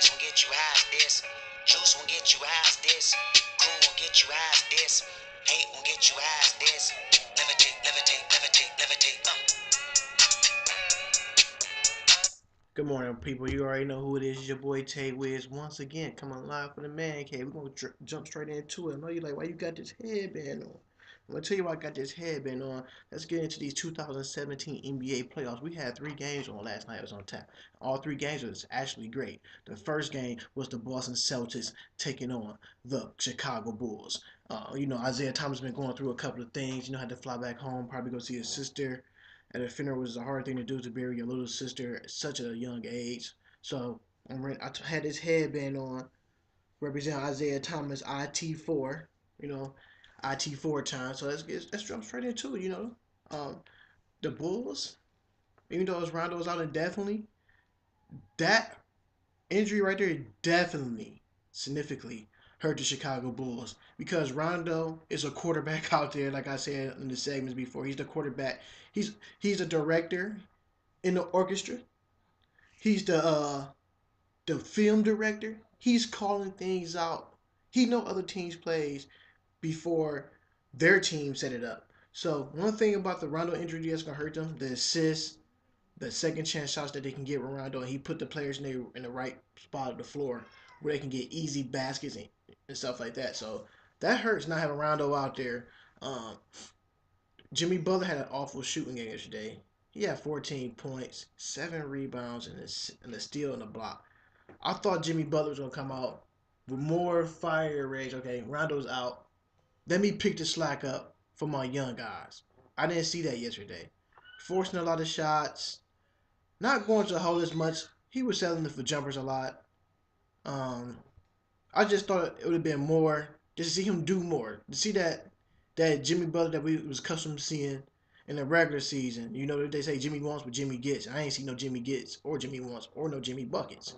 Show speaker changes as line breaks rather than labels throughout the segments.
Ice won't get you high as this. Juice won't get you high as this. Cool won't get you high as this. Hate won't get you high as this. Levitate, levitate, levitate, levitate.
Good morning, people. You already know who it is. It's your boy Tay Wiz once again coming live for the man cave. We're gonna jump straight into it. I know you're like, why you got this headband on? I'm gonna tell you why I got this headband on. Let's get into these 2017 NBA playoffs. We had 3 games on last night. It was on tap. All 3 games was actually great. The first game was the Boston Celtics taking on the Chicago Bulls. Isaiah Thomas been going through a couple of things. Had to fly back home, probably go see his sister at a funeral, was a hard thing to do, to bury your little sister at such a young age. So I had this headband on, representing Isaiah Thomas, IT4. You know, IT4 time. So let's jump straight into it. Um, the Bulls, even though Rondo was out indefinitely, that injury right there definitely significantly hurt the Chicago Bulls, because Rondo is a quarterback out there. Like I said in the segments before, he's the quarterback. He's a director in the orchestra. He's the film director. He's calling things out. He know other teams' plays before their team set it up. So one thing about the Rondo injury that's gonna hurt them: the assists, the second chance shots that they can get with Rondo. And he put the players in the right spot of the floor where they can get easy baskets and stuff like that. So that hurts not having Rondo out there. Um, Jimmy Butler had an awful shooting game yesterday. He had 14 points, 7 rebounds, and a steal and a block. I thought Jimmy Butler was gonna come out with more fire rage. Okay, Rondo's out. Let me pick the slack up for my young guys. I didn't see that yesterday. Forcing a lot of shots, not going to the hole as much. He was selling it for jumpers a lot. Um, I just thought it would have been more just to see him do more. To see that Jimmy Butler that we was accustomed to seeing in the regular season. They say Jimmy wants but Jimmy gets. I ain't seen no Jimmy gets or Jimmy wants or no Jimmy buckets.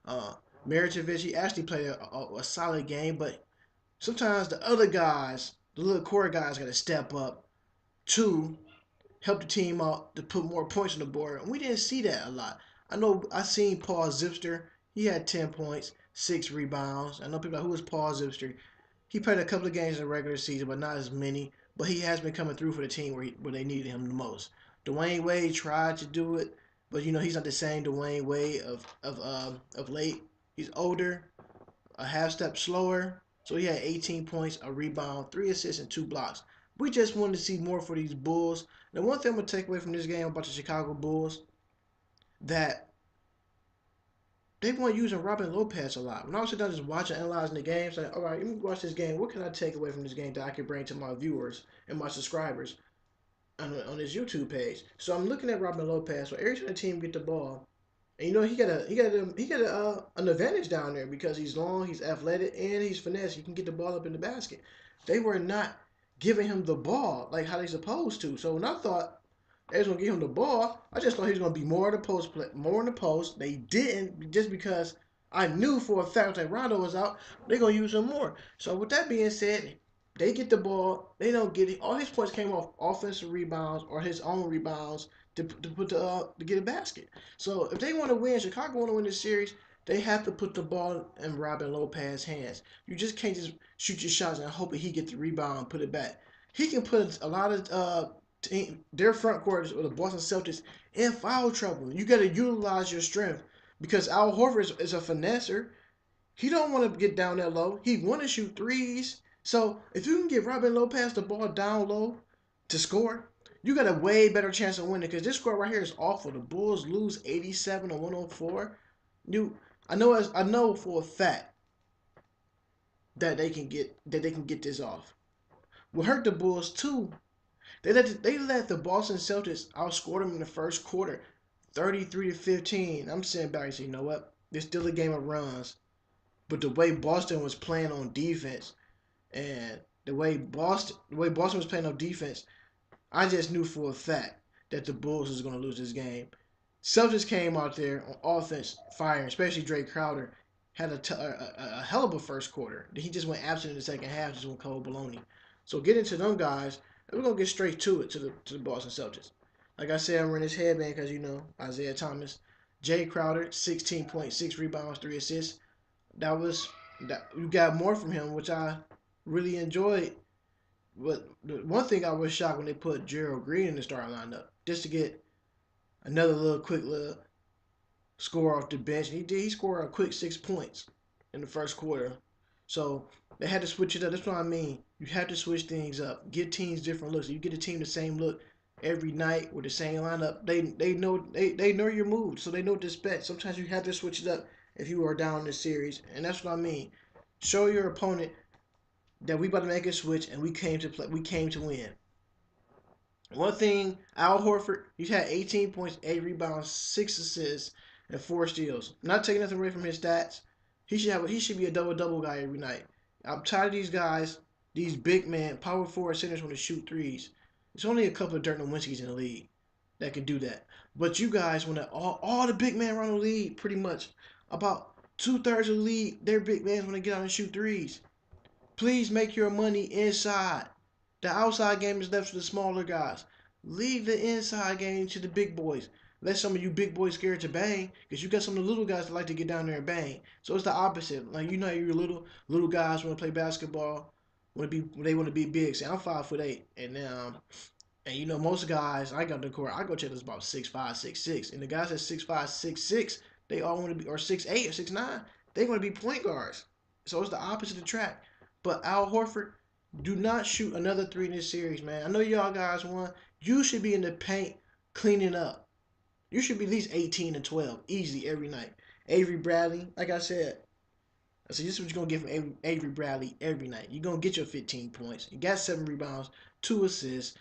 Uh, Maritovic, he actually played a solid game, but sometimes the other guys, the little core guys, got to step up to help the team out to put more points on the board. And we didn't see that a lot. I know I seen Paul Zipster. He had 10 points, 6 rebounds. I know people like, who is Paul Zipster? He played a couple of games in the regular season, but not as many. But he has been coming through for the team where they needed him the most. Dwayne Wade tried to do it, but he's not the same Dwayne Wade of late. He's older, a half step slower. So he had 18 points, a rebound, 3 assists, and 2 blocks. We just wanted to see more for these Bulls. The one thing I'm gonna take away from this game about the Chicago Bulls, that they weren't using Robin Lopez a lot. When I was sitting down just watching, analyzing the game, saying, all right, let me watch this game. What can I take away from this game that I can bring to my viewers and my subscribers on this YouTube page? So I'm looking at Robin Lopez. So every time the team get the ball, and he got an advantage down there because he's long, he's athletic, and he's finesse. He can get the ball up in the basket. They were not giving him the ball like how they supposed to. So when I thought they was gonna give him the ball, I just thought he was gonna be more in the post play, more in the post. They didn't, just because I knew for a fact that Rondo was out. They're gonna use him more. So with that being said, they get the ball. They don't get it. All his points came off offensive rebounds or his own rebounds to get a basket. So if they want to win, Chicago want to win this series, they have to put the ball in Robin Lopez's hands. You just can't just shoot your shots and hope that he get the rebound and put it back. He can put a lot of their front court or the Boston Celtics in foul trouble. You got to utilize your strength, because Al Horford is a finesser. He don't want to get down that low. He want to shoot threes. So if you can get Robin Lopez the ball down low to score, you got a way better chance of winning, because this score right here is awful. The Bulls lose 87 to 104. You, I know for a fact that they can get this off. What hurt the Bulls too? They let the Boston Celtics outscore them in the first quarter, 33-15. I'm sitting back and saying, you know what? It's still a game of runs, but the way Boston was playing on defense, and the way Boston was playing on defense, I just knew for a fact that the Bulls was going to lose this game. Celtics came out there on offense firing, especially Drake Crowder. Had a hell of a first quarter. He just went absent in the second half, just went cold baloney. So get into them guys, and we're gonna get straight to it, to the Boston Celtics. Like I said, I'm wearing this headband because Isaiah Thomas. Jay Crowder, 16.6 rebounds, 3 assists. That you got more from him, which I really enjoyed. But the one thing I was shocked when they put Gerald Green in the starting lineup just to get another little quick little score off the bench. And he scored a quick 6 points in the first quarter. So they had to switch it up. That's what I mean. You have to switch things up. Give teams different looks. You get a team the same look every night with the same lineup. They know your moves, so they know what to expect. Sometimes you have to switch it up if you are down in the series, and that's what I mean. Show your opponent that we about to make a switch and we came to play. We came to win. One thing, Al Horford, he's had 18 points, 8 rebounds, 6 assists, and 4 steals. Not taking nothing away from his stats. He should be a double guy every night. I'm tired of these guys, these big man, power forward centers want to shoot threes. There's only a couple of Dirk Nowinskis in the league that can do that. But you guys want to all the big men around the league, pretty much about 2/3 of the league, their big men want to get out and shoot threes. Please make your money inside. The outside game is left to the smaller guys. Leave the inside game to the big boys. Let some of you big boys scared to bang, because you got some of the little guys that like to get down there and bang. So it's the opposite. Like, you know, your little guys want to play basketball, they want to be big. See, I'm 5'8", and you know most guys I got the court. I go check this about 6'5", 6'6", and the guys at 6'5", 6'6", they all want to be, or 6'8", or 6'9", they want to be point guards. So it's the opposite of the track. But Al Horford, do not shoot another three in this series, man. I know y'all guys won. You should be in the paint cleaning up. You should be at least 18 and 12, easy every night. Avery Bradley, like I said, this is what you're going to get from Avery Bradley every night. You're going to get your 15 points. You got 7 rebounds, 2 assists.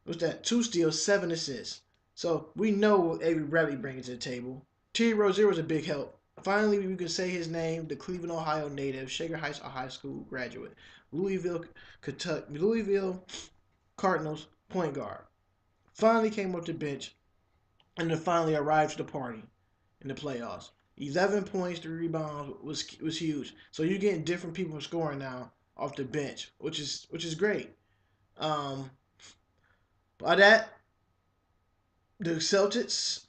What's that? 2 steals, 7 assists. So we know what Avery Bradley brings to the table. Terry Rozier was a big help. Finally, we can say his name, the Cleveland, Ohio native, Shaker Heights High School graduate, Louisville, Kentucky, Louisville Cardinals point guard. Finally came up the bench and then finally arrived to the party in the playoffs. 11 points, 3 rebounds was huge. So you're getting different people scoring now off the bench, which is great. By that, the Celtics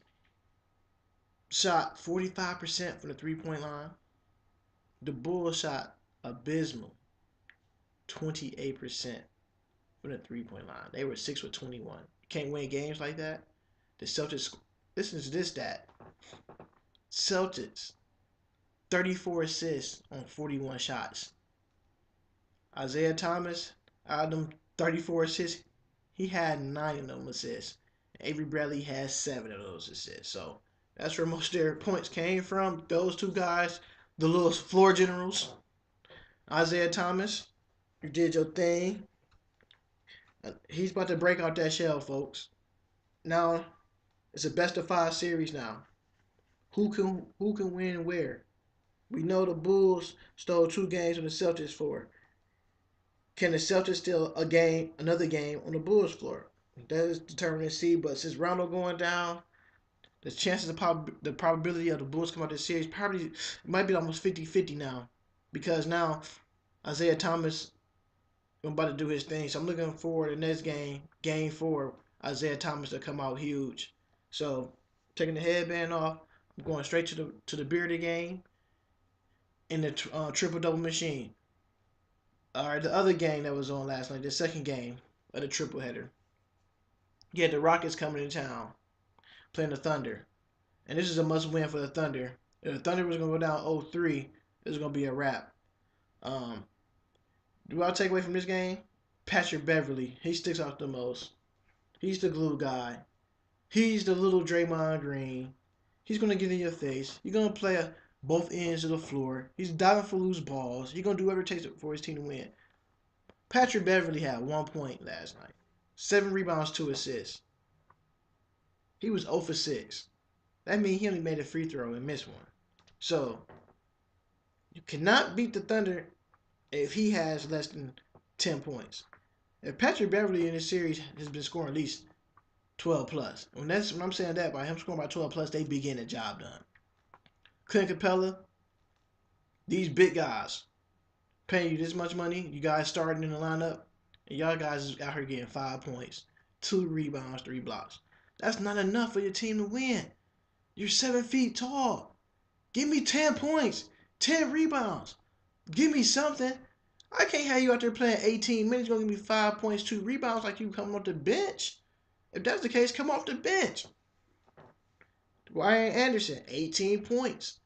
shot 45% from the 3-point line. The Bulls shot abysmal 28% from the 3-point line. They were 6 for 21. You can't win games like that. The Celtics, listen to this stat. Celtics, 34 assists on 41 shots. Isaiah Thomas, out of them 34 assists, he had 9 of them assists. Avery Bradley has 7 of those assists. So that's where most of their points came from. Those two guys, the little floor generals. Isaiah Thomas, you did your thing. He's about to break out that shell, folks. Now, it's a best of 5 series now. Who can win and where? We know the Bulls stole 2 games from the Celtics floor. Can the Celtics steal another game on the Bulls floor? That is determined to see. But since Rondo going down, the chances of the probability of the Bulls come out of this series probably might be almost 50-50 now, because now Isaiah Thomas is about to do his thing. So I'm looking forward to the next game, Game 4, Isaiah Thomas to come out huge. So taking the headband off, I'm going straight to the bearded game in the triple double machine. All right, the other game that was on last night, the second game of the triple header. You had the Rockets coming to town, playing the Thunder. And this is a must-win for the Thunder. If the Thunder was going to go down 0-3, this is going to be a wrap. Do I take away from this game? Patrick Beverley, he sticks out the most. He's the glue guy. He's the little Draymond Green. He's going to get in your face. You're going to play both ends of the floor. He's diving for loose balls. He's going to do whatever it takes for his team to win. Patrick Beverley had 1 point last night. 7 rebounds, 2 assists. He was 0 for 6. That means he only made a free throw and missed one. So, you cannot beat the Thunder if he has less than 10 points. If Patrick Beverley in this series has been scoring at least 12 plus, when I'm saying that, by him scoring by 12 plus, they be getting the job done. Clint Capella, these big guys paying you this much money, you guys starting in the lineup, and y'all guys is out here getting 5 points, 2 rebounds, 3 blocks. That's not enough for your team to win. You're 7 feet tall. Give me 10 points, 10 rebounds. Give me something. I can't have you out there playing 18 minutes. You're going to give me 5 points, 2 rebounds like you coming off the bench. If that's the case, come off the bench. Ryan Anderson, 18 points,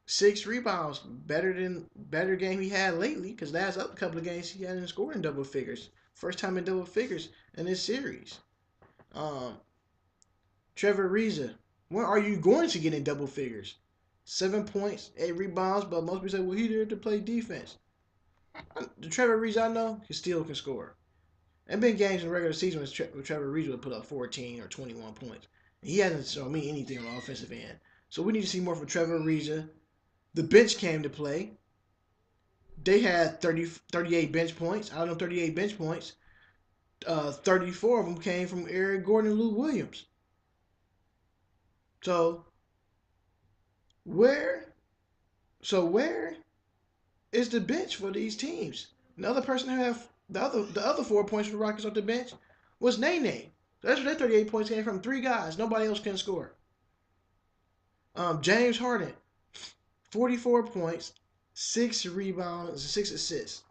6 rebounds. Better game he had lately, because last other couple of games he hadn't scored in double figures. First time in double figures in this series. Trevor Ariza, when are you going to get in double figures? 7 points, 8 rebounds, but most people say, well, he's there to play defense. The Trevor Ariza I know, he still can score. There have been games in the regular season where Trevor Ariza would put up 14 or 21 points. And he hasn't shown me anything on the offensive end. So we need to see more from Trevor Ariza. The bench came to play. They had 38 bench points. Out of them 38 bench points, 34 of them came from Eric Gordon and Lou Williams. So where is the bench for these teams? The other person who have the other 4 points for the Rockets off the bench was Nene. That's where their 38 points came from. 3 guys. Nobody else can score. James Harden, 44 points, 6 rebounds, 6 assists.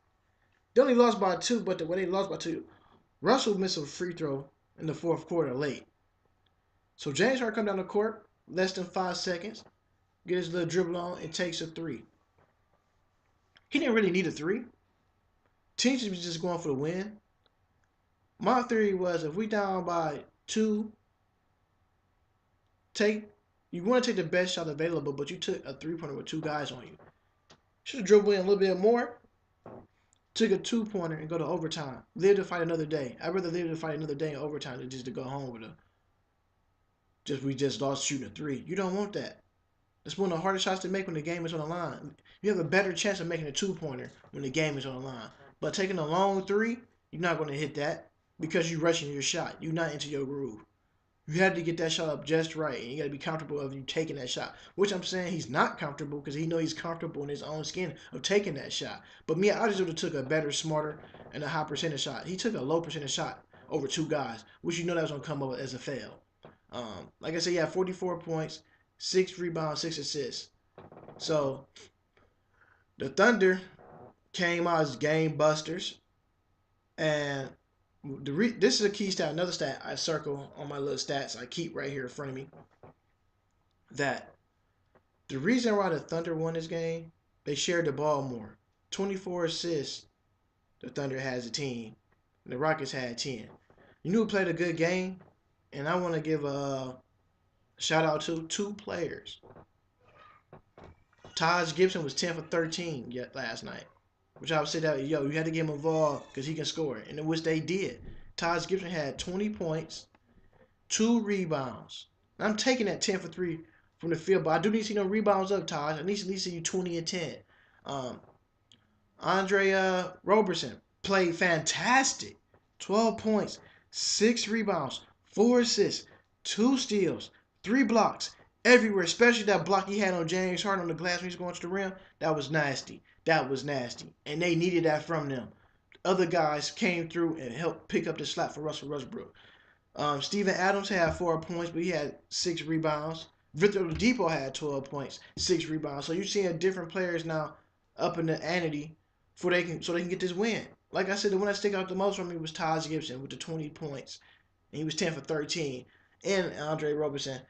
They only lost by 2, but the way they lost by 2, Russell missed a free throw in the fourth quarter late. So James Harden come down the court, less than 5 seconds, get his little dribble on, and takes a 3. He didn't really need a 3. Teams was just going for the win. My theory was if we down by 2, you want to take the best shot available, but you took a 3-pointer with 2 guys on you. Should have dribbled in a little bit more. Took a 2-pointer and go to overtime. Live to fight another day. I'd rather live to fight another day in overtime than just to go home with we just lost shooting a 3. You don't want that. That's one of the hardest shots to make when the game is on the line. You have a better chance of making a 2-pointer when the game is on the line. But taking a long 3, you're not going to hit that because you're rushing your shot. You're not into your groove. You have to get that shot up just right, and you got to be comfortable of you taking that shot. Which I'm saying he's not comfortable because he knows he's comfortable in his own skin of taking that shot. But me, I just would have took a better, smarter, and a high percentage shot. He took a low percentage shot over 2 guys, which you know that was going to come up as a fail. Like I said, he had 44 points, 6 rebounds, 6 assists. So the Thunder came out as game busters, and this is a key stat, another stat I circle on my little stats I keep right here in front of me, that the reason why the Thunder won this game, they shared the ball more. 24 assists the Thunder has a team, and the Rockets had 10. You knew who played a good game? And I want to give a shout out to 2 players. Taj Gibson was 10 for 13 last night. Which I would say that, you had to get him involved because he can score. And which they did. Taj Gibson had 20 points, 2 rebounds. I'm taking that 10 for 3 from the field, but I do need to see no rebounds up, Taj. I need to see you 20 and 10. Andre Roberson played fantastic. 12 points, 6 rebounds, 4 assists, 2 steals, 3 blocks. Everywhere, especially that block he had on James Harden on the glass when he was going to the rim. That was nasty. That was nasty. And they needed that from them. Other guys came through and helped pick up the slack for Russell Westbrook. Steven Adams had 4 points, but he had 6 rebounds. Victor Oladipo had 12 points, 6 rebounds. So you're seeing different players now up in the ante so they can get this win. Like I said, the one that stick out the most for me was Taj Gibson with the 20 points. And he was 10 for 13. And Andre Roberson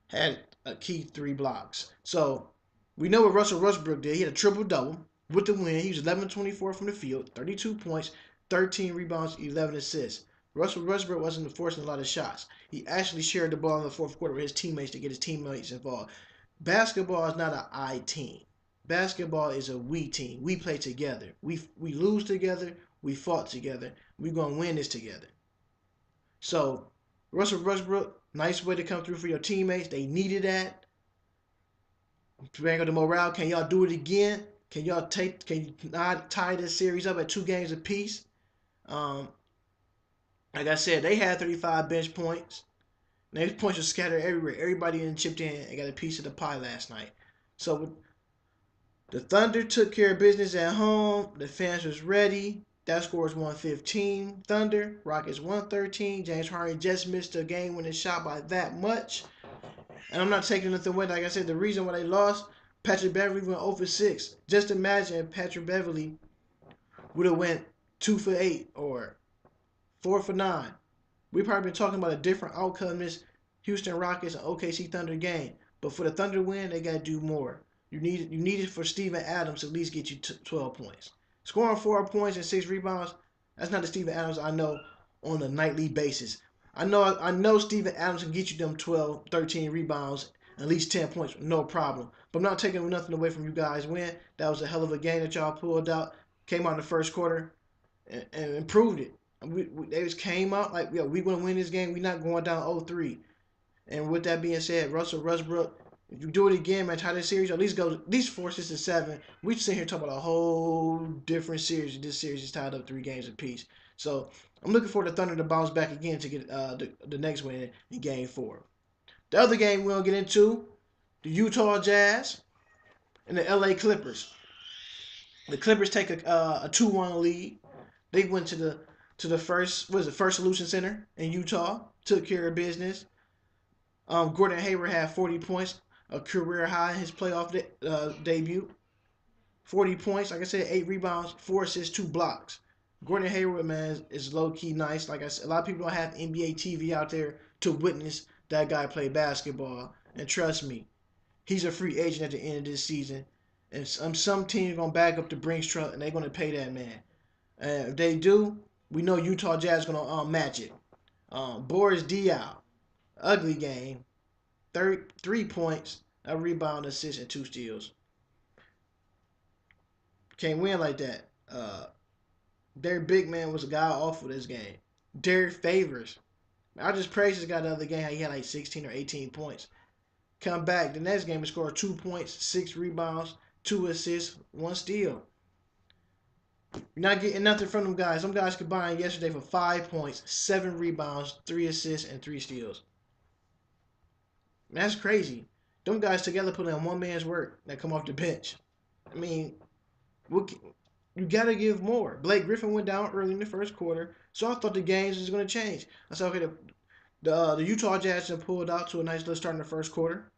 had a key 3 blocks. So we know what Russell Westbrook did. He had a triple-double with the win. He was 11-24 from the field, 32 points, 13 rebounds, 11 assists. Russell Westbrook wasn't forcing a lot of shots. He actually shared the ball in the fourth quarter with his teammates to get his teammates involved. Basketball is not an I team. Basketball is a we team. We play together. We lose together. We fought together. We're going to win this together. So Russell Westbrook, nice way to come through for your teammates. They needed that. To bring up the morale, can y'all do it again? Can you not tie this series up at 2 games apiece? Like I said, they had 35 bench points. Those points were scattered everywhere. Everybody chipped in and got a piece of the pie last night. So the Thunder took care of business at home. The fans was ready. That score was 115. Thunder. Rockets 113. James Harden just missed a game-winning shot by that much. And I'm not taking nothing away. Like I said, the reason why they lost, Patrick Beverly went 0 for 6. Just imagine if Patrick Beverly would have went 2 for 8 or 4 for 9. We probably been talking about a different outcome in this Houston Rockets and OKC Thunder game. But for the Thunder win, they got to do more. You need it for Steven Adams to at least get you 12 points. Scoring 4 points and 6 rebounds, that's not the Steven Adams I know on a nightly basis. I know Steven Adams can get you them 12, 13 rebounds, at least 10 points, no problem. But I'm not taking nothing away from you guys' win. That was a hell of a game that y'all pulled out. Came out in the first quarter and improved it. They just came out like, yeah, we gonna win this game. We not going down 0-3. And with that being said, Russell Westbrook, if you do it again, man, tie this series, at least go at least 4, 6, and 7. We sit here talking about a whole different series. This series is tied up 3 games apiece. So I'm looking for the Thunder to bounce back again to get the next win in Game 4. The other game we'll get into, the Utah Jazz and the LA Clippers. The Clippers take a 2-1 lead. They went to the First Solution Center in Utah, took care of business. Gordon Hayward had 40 points, a career high in his playoff debut. 40 points, like I said, 8 rebounds, 4 assists, 2 blocks. Gordon Hayward, man, is low key nice. Like I said, a lot of people don't have NBA TV out there to witness that guy play basketball. And trust me, he's a free agent at the end of this season. And some team gonna back up the Brinks truck and they're gonna pay that man. And if they do, we know Utah Jazz gonna match it. Boris Diaw, ugly game. 3 points, a rebound, assist, and 2 steals. Can't win like that. Their big man was a guy off for this game. Derek Favors. I just praised this guy the other game. He had like 16 or 18 points. Come back the next game and score 2 points, 6 rebounds, 2 assists, 1 steal. You're not getting nothing from them guys. Some guys combined yesterday for 5 points, 7 rebounds, 3 assists, and 3 steals. That's crazy. Them guys together put in one man's work that come off the bench. I mean, you gotta give more. Blake Griffin went down early in the first quarter, so I thought the games was gonna change. I said, okay, the Utah Jazz have pulled out to a nice little start in the first quarter,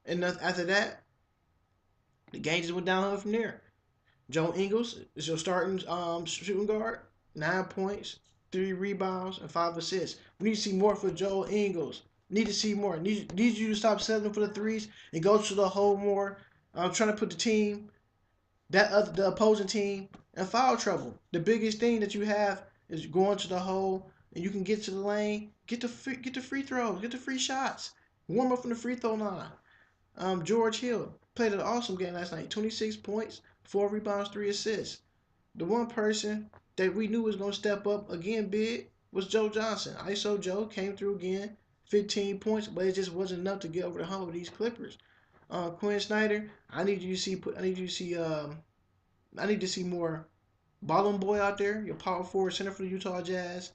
and after that, the game just went downhill from there. Joe Ingles is your starting shooting guard, 9 points, 3 rebounds, and 5 assists. We need to see more for Joe Ingles. Need to see more. Need you to stop settling for the threes and go to the hole more. I'm trying to put the opposing team in foul trouble. The biggest thing that you have is going to the hole and you can get to the lane, get the free throws, get the free shots, warm up from the free throw line. George Hill played an awesome game last night. 26 points, 4 rebounds, 3 assists. The one person that we knew was going to step up again big was Joe Johnson. ISO Joe came through again, 15 points, but it just wasn't enough to get over the hump with these Clippers. Quinn Snyder, I need to see more Ballon Boy out there, your power forward center for the Utah Jazz.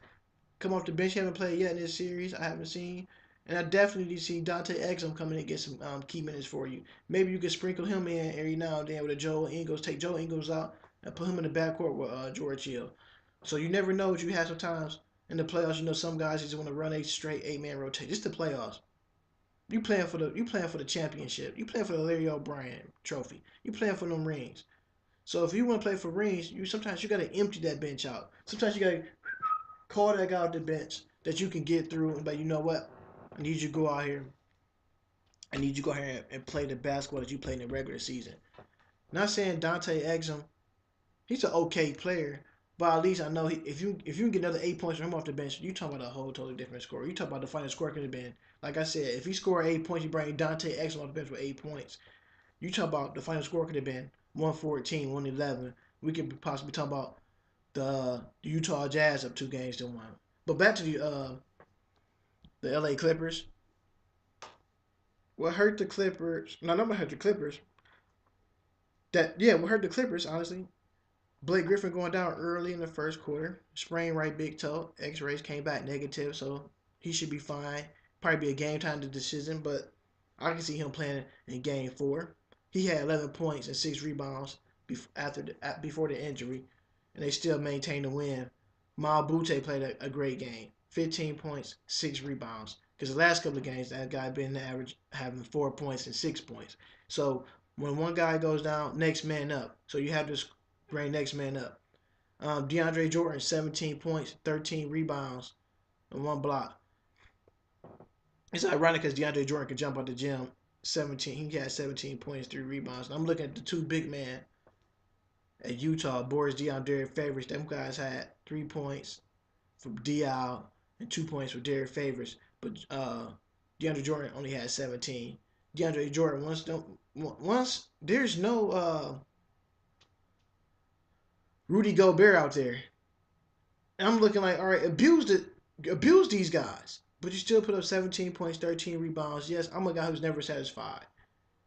Come off the bench, he haven't played yet in this series. I haven't seen. And I definitely need to see Dante Exum come in and get some key minutes for you. Maybe you can sprinkle him in every now and then with a Joe Ingles. Take Joe Ingles out and put him in the backcourt with George Hill. So you never know what you have sometimes in the playoffs. You know some guys just want to run a straight 8-man rotation. It's the playoffs. You playing for the championship. You playing for the Larry O'Brien trophy. You playing for them rings. So if you want to play for rings, sometimes you got to empty that bench out. Sometimes you got to call that guy off the bench that you can get through and be like, you know what? I need you to go out here. I need you to go ahead and play the basketball that you played in the regular season. Not saying Dante Exum, he's an okay player, but at least I know if you can get another 8 points from him off the bench, you talking about a whole totally different score. You talk about the final score could have been, like I said, if he scored 8 points, you bring Dante Exum off the bench with 8 points. You talk about the final score could have been 114, 111. We could possibly talk about the Utah Jazz up 2 games to 1. But back to the LA Clippers. What hurt the Clippers? No, not what hurt the Clippers. What hurt the Clippers, honestly. Blake Griffin going down early in the first quarter. Sprained right big toe. X-rays came back negative, so he should be fine. Probably be a game time decision, but I can see him playing in Game 4. He had 11 points and 6 rebounds before the injury, and they still maintained the win. Mal Butte played a great game. 15 points, 6 rebounds. Because the last couple of games, that guy been average having 4 points and 6 points. So when one guy goes down, next man up. So you have to bring next man up. DeAndre Jordan, 17 points, 13 rebounds, and 1 block. It's ironic because DeAndre Jordan could jump out the gym. 17, he had 17 points, 3 rebounds. And I'm looking at the two big men at Utah, Boris Diaw, Derek Favors. Them guys had 3 points from Diaw and 2 points for Derek Favors. But DeAndre Jordan only had 17. DeAndre Jordan, once there's no Rudy Gobert out there, and I'm looking like, all right, abuse these guys. But you still put up 17 points, 13 rebounds. Yes, I'm a guy who's never satisfied.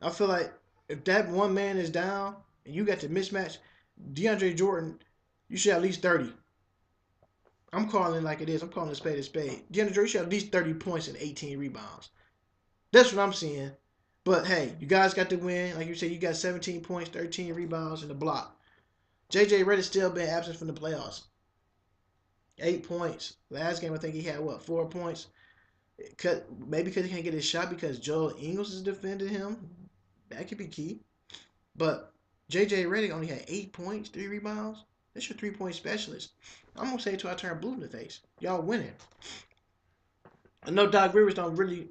I feel like if that one man is down and you got the mismatch, DeAndre Jordan, you should have at least 30. I'm calling it like it is. I'm calling it spade a spade. DeAndre Jordan should have at least 30 points and 18 rebounds. That's what I'm seeing. But hey, you guys got the win. Like you said, you got 17 points, 13 rebounds, and a block. JJ Redick's still been absent from the playoffs. 8 points. Last game, I think he had, 4 points? Maybe because he can't get his shot because Joel Ingles is defending him. That could be key. But JJ Redick only had 8 points, 3 rebounds. That's your 3-point specialist. I'm going to say it till I turn blue in the face. Y'all winning. I know Doc Rivers don't really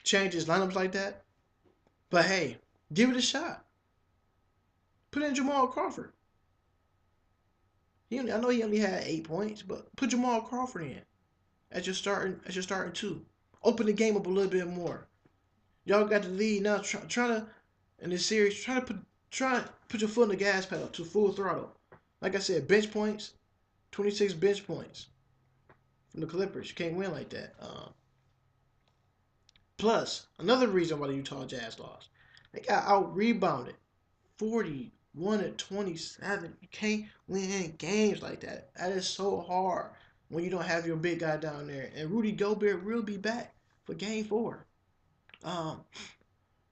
change his lineups like that. But hey, give it a shot. Put in Jamal Crawford. I know he only had 8 points, but put Jamal Crawford in as your starting two. Open the game up a little bit more. Y'all got the lead now. Try to in this series. Try to put your foot on the gas pedal to full throttle. Like I said, bench points, 26 bench points from the Clippers. You can't win like that. Plus, another reason why the Utah Jazz lost, they got out rebounded, 41-27. You can't win games like that. That is so hard when you don't have your big guy down there. And Rudy Gobert will be back for Game 4.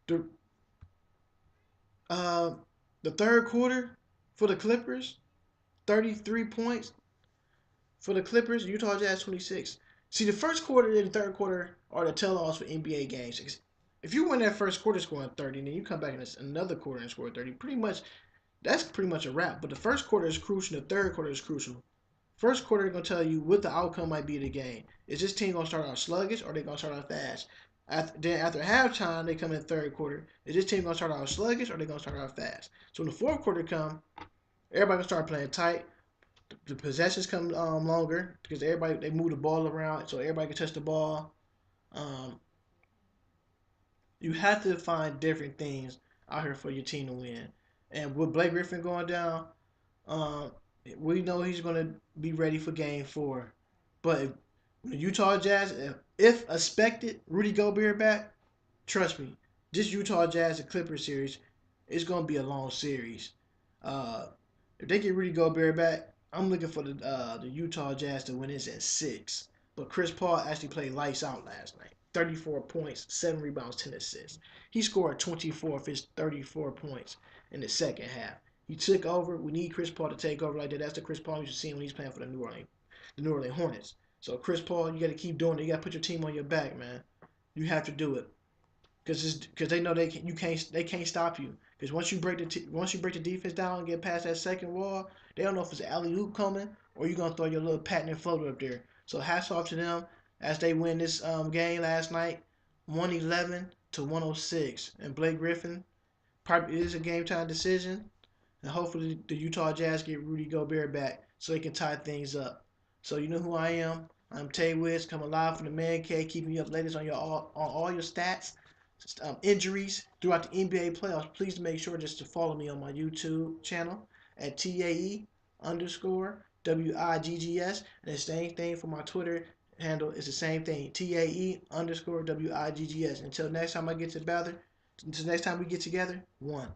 The the third quarter for the Clippers, 33 points for the Clippers. Utah Jazz 26. See, the first quarter and the third quarter are the tell-offs for NBA games. If you win that first quarter scoring 30, and then you come back in another quarter and score 30, that's pretty much a wrap. But the first quarter is crucial. The third quarter is crucial. First quarter is going to tell you what the outcome might be of the game. Is this team going to start out sluggish or are they going to start out fast? After halftime, they come in the third quarter. Is this team going to start out sluggish or are they going to start out fast? So when the fourth quarter comes, everybody going to start playing tight. The possessions come longer because they move the ball around so everybody can touch the ball. You have to find different things out here for your team to win. And with Blake Griffin going down, we know he's going to be ready for Game 4. But if the Utah Jazz, if expected, Rudy Gobert back, trust me, this Utah Jazz and Clippers series is going to be a long series. If they get Rudy Gobert back, I'm looking for the Utah Jazz to win this at 6. But Chris Paul actually played lights out last night. 34 points, 7 rebounds, 10 assists. He scored 24 of his 34 points in the second half. He took over. We need Chris Paul to take over like that. That's the Chris Paul you should see when he's playing for the New Orleans Hornets. So Chris Paul, you got to keep doing it. You got to put your team on your back, man. You have to do it because they know they can't stop you. Because once you break the defense down and get past that second wall, they don't know if it's an alley-oop coming or you're gonna throw your little patented floater up there. So hats off to them as they win this game last night, 111-106. And Blake Griffin probably is a game time decision. And hopefully the Utah Jazz get Rudy Gobert back so they can tie things up. So you know who I am. I'm Tay Wiz, coming live from the Man Cave, keeping you up latest on all your stats, injuries throughout the NBA playoffs. Please make sure just to follow me on my YouTube channel at TAE_WIGGS. And the same thing for my Twitter handle is the same thing, TAE_WIGGS. Until next time we get together, 1.